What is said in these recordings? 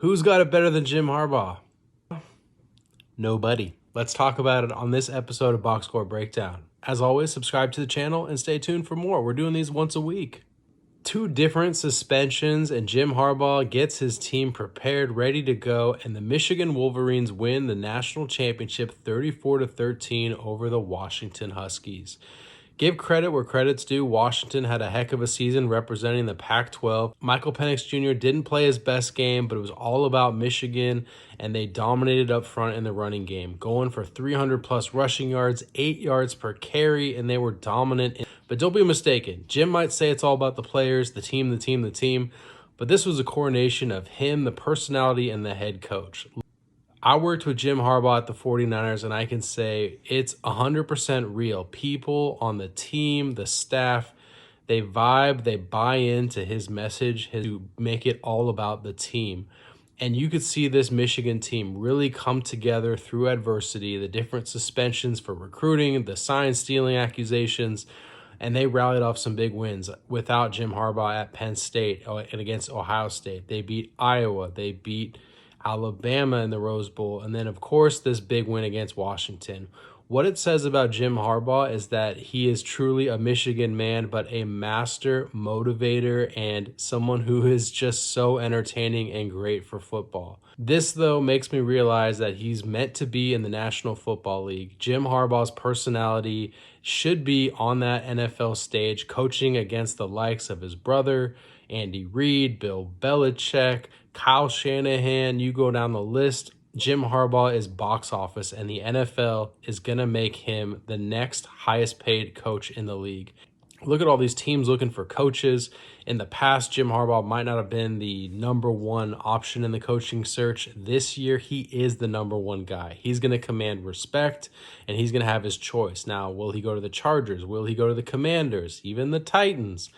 Who's got it better than Jim Harbaugh? Nobody. Let's talk about it on this episode of Box Score Breakdown. As always, subscribe to the channel and stay tuned for more. We're doing these once a week. Two different suspensions, and Jim Harbaugh gets his team prepared, ready to go, and the Michigan Wolverines win the national championship 34-13 over the Washington Huskies. Give credit where credit's due. Washington had a heck of a season representing the Pac-12. Michael Penix Jr. didn't play his best game, but it was all about Michigan, and they dominated up front in the running game, going for 300-plus rushing yards, 8 yards per carry, and they were dominant. But don't be mistaken. Jim might say it's all about the players, the team, but this was a coronation of him, the personality, and the head coach. I worked with Jim Harbaugh at the 49ers, and I can say it's 100% real. People on the team, the staff, they vibe, they buy into his message to make it all about the team. And you could see this Michigan team really come together through adversity, the different suspensions for recruiting, the sign-stealing accusations, and they rallied off some big wins without Jim Harbaugh at Penn State and against Ohio State. They beat Iowa. They beat Alabama in the Rose Bowl, and then, of course, this big win against Washington. What it says about Jim Harbaugh is that he is truly a Michigan man, but a master motivator and someone who is just so entertaining and great for football. This, though, makes me realize that he's meant to be in the National Football League. Jim Harbaugh's personality should be on that NFL stage, coaching against the likes of his brother, Andy Reid, Bill Belichick, Kyle Shanahan. You go down the list. Jim Harbaugh is box office, and the NFL is going to make him the next highest paid coach in the league. Look at all these teams looking for coaches. In the past, Jim Harbaugh might not have been the number one option in the coaching search. This year, he is the number one guy. He's going to command respect, and he's going to have his choice. Now, will he go to the Chargers? Will he go to the Commanders? Even the Titans?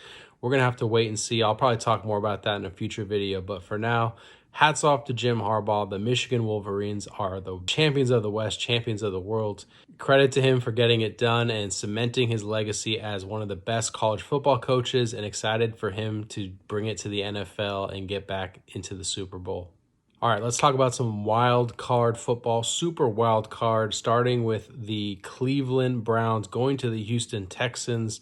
We're going to have to wait and see. I'll probably talk more about that in a future video, but for now, hats off to Jim Harbaugh. The Michigan Wolverines are the champions of the West, champions of the world. Credit to him for getting it done and cementing his legacy as one of the best college football coaches, and excited for him to bring it to the NFL and get back into the Super Bowl. All right, let's talk about some wild card football, super wild card, starting with the Cleveland Browns going to the Houston Texans.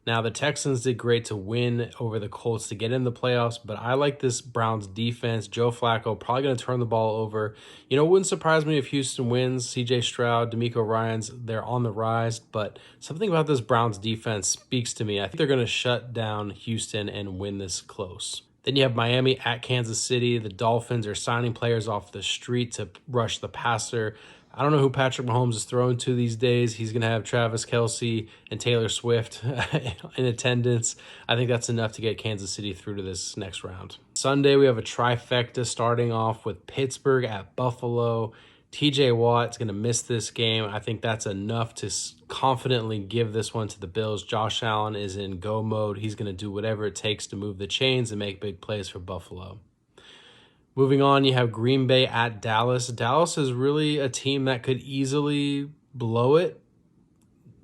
Now, the Texans did great to win over the Colts to get in the playoffs, but I like this Browns defense. Joe Flacco probably going to turn the ball over. You know, it wouldn't surprise me if Houston wins. CJ Stroud, D'Amico Ryans, they're on the rise, but something about this Browns defense speaks to me. I think they're going to shut down Houston and win this close. Then you have Miami at Kansas City. The Dolphins are signing players off the street to rush the passer. I don't know who Patrick Mahomes is throwing to these days. He's going to have Travis Kelce and Taylor Swift in attendance. I think that's enough to get Kansas City through to this next round. Sunday, we have a trifecta starting off with Pittsburgh at Buffalo. TJ Watt's going to miss this game. I think that's enough to confidently give this one to the Bills. Josh Allen is in go mode. He's going to do whatever it takes to move the chains and make big plays for Buffalo. Moving on, you have Green Bay at Dallas. Dallas is really a team that could easily blow it.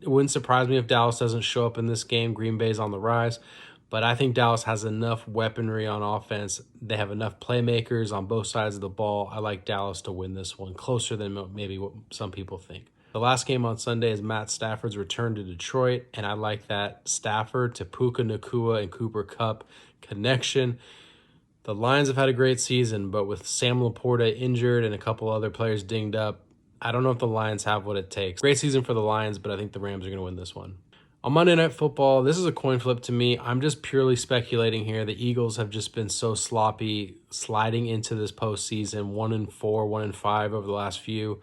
It wouldn't surprise me if Dallas doesn't show up in this game. Green Bay's on the rise, but I think Dallas has enough weaponry on offense. They have enough playmakers on both sides of the ball. I like Dallas to win this one, closer than maybe what some people think. The last game on Sunday is Matt Stafford's return to Detroit, and I like that Stafford to Puka Nacua and Cooper Kupp connection. The Lions have had a great season, but with Sam Laporta injured and a couple other players dinged up, I don't know if the Lions have what it takes. Great season for the Lions, but I think the Rams are going to win this one. On Monday Night Football, this is a coin flip to me. I'm just purely speculating here. The Eagles have just been so sloppy sliding into this postseason, 1-4, 1-5 over the last few.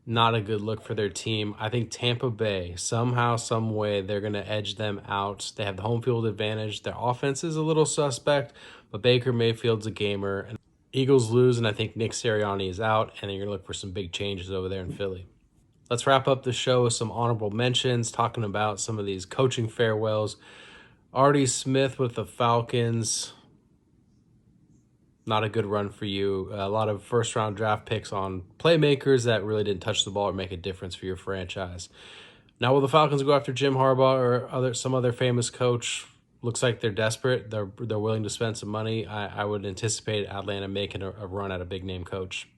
Not a good look for their team. I think Tampa Bay, somehow, some way, they're going to edge them out. They have the home field advantage. Their offense is a little suspect, but Baker Mayfield's a gamer. And Eagles lose, and I think Nick Sirianni is out, and then you're going to look for some big changes over there in Philly. Let's wrap up the show with some honorable mentions, talking about some of these coaching farewells. Artie Smith with the Falcons. Not a good run for you. A lot of first-round draft picks on playmakers that really didn't touch the ball or make a difference for your franchise. Now, will the Falcons go after Jim Harbaugh or some other famous coach? looks like they're desperate. They're willing to spend some money. I would anticipate Atlanta making a run at a big name coach.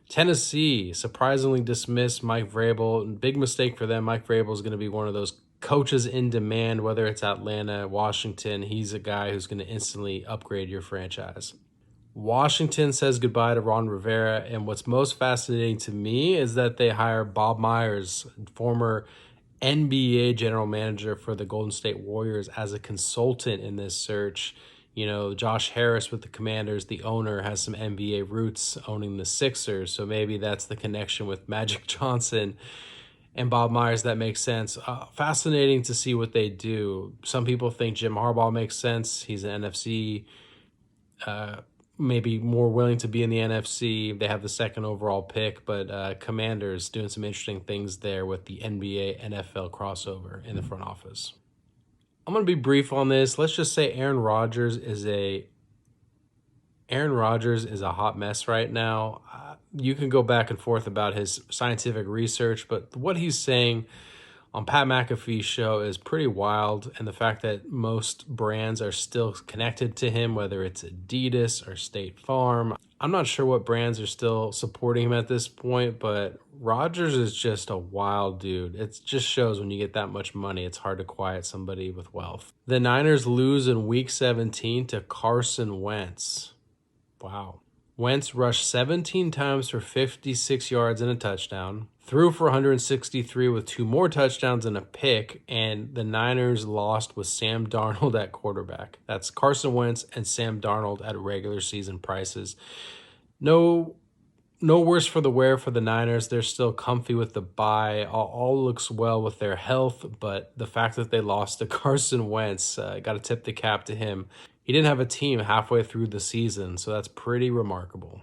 Tennessee surprisingly dismissed Mike Vrabel. Big mistake for them. Mike Vrabel is going to be one of those coaches in demand, whether it's Atlanta, Washington. He's a guy who's going to instantly upgrade your franchise. Washington says goodbye to Ron Rivera, and what's most fascinating to me is that they hire Bob Myers, former NBA general manager for the Golden State Warriors, as a consultant in this search. You know, Josh Harris with the Commanders, the owner, has some NBA roots owning the Sixers, so maybe that's the connection with Magic Johnson and Bob Myers. That makes sense. Fascinating to see what they do. Some people think Jim Harbaugh makes sense. He's an NFC, maybe more willing to be in the NFC. They have the second overall pick, but Commanders doing some interesting things there with the NBA NFL crossover in the front office. I'm going to be brief on this. Let's just say Aaron Rodgers is a hot mess right now. You can go back and forth about his scientific research, but what he's saying on Pat McAfee's show is pretty wild. And the fact that most brands are still connected to him, whether it's Adidas or State Farm. I'm not sure what brands are still supporting him at this point, but Rodgers is just a wild dude. It just shows when you get that much money, it's hard to quiet somebody with wealth. The Niners lose in Week 17 to Carson Wentz. Wow. Wentz rushed 17 times for 56 yards and a touchdown, threw for 163 with 2 more touchdowns and a pick, and the Niners lost with Sam Darnold at quarterback. That's Carson Wentz and Sam Darnold at regular season prices. No worse for the wear for the Niners. They're still comfy with the bye. All looks well with their health, but the fact that they lost to Carson Wentz, got to tip the cap to him. He didn't have a team halfway through the season, so that's pretty remarkable.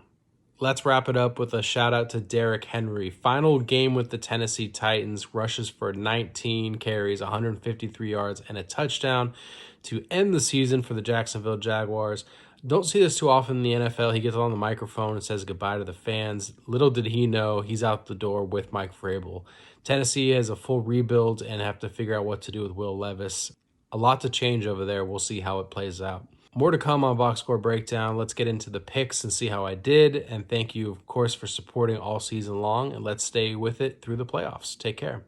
Let's wrap it up with a shout out to Derrick Henry. Final game with the Tennessee Titans, rushes for 19 carries, 153 yards, and a touchdown to end the season for the Jacksonville Jaguars. Don't see this too often in the NFL. He gets on the microphone and says goodbye to the fans. Little did he know he's out the door with Mike Vrabel. Tennessee has a full rebuild and have to figure out what to do with Will Levis. A lot to change over there. We'll see how it plays out. More to come on Box Score Breakdown. Let's get into the picks and see how I did. And thank you, of course, for supporting all season long. And let's stay with it through the playoffs. Take care.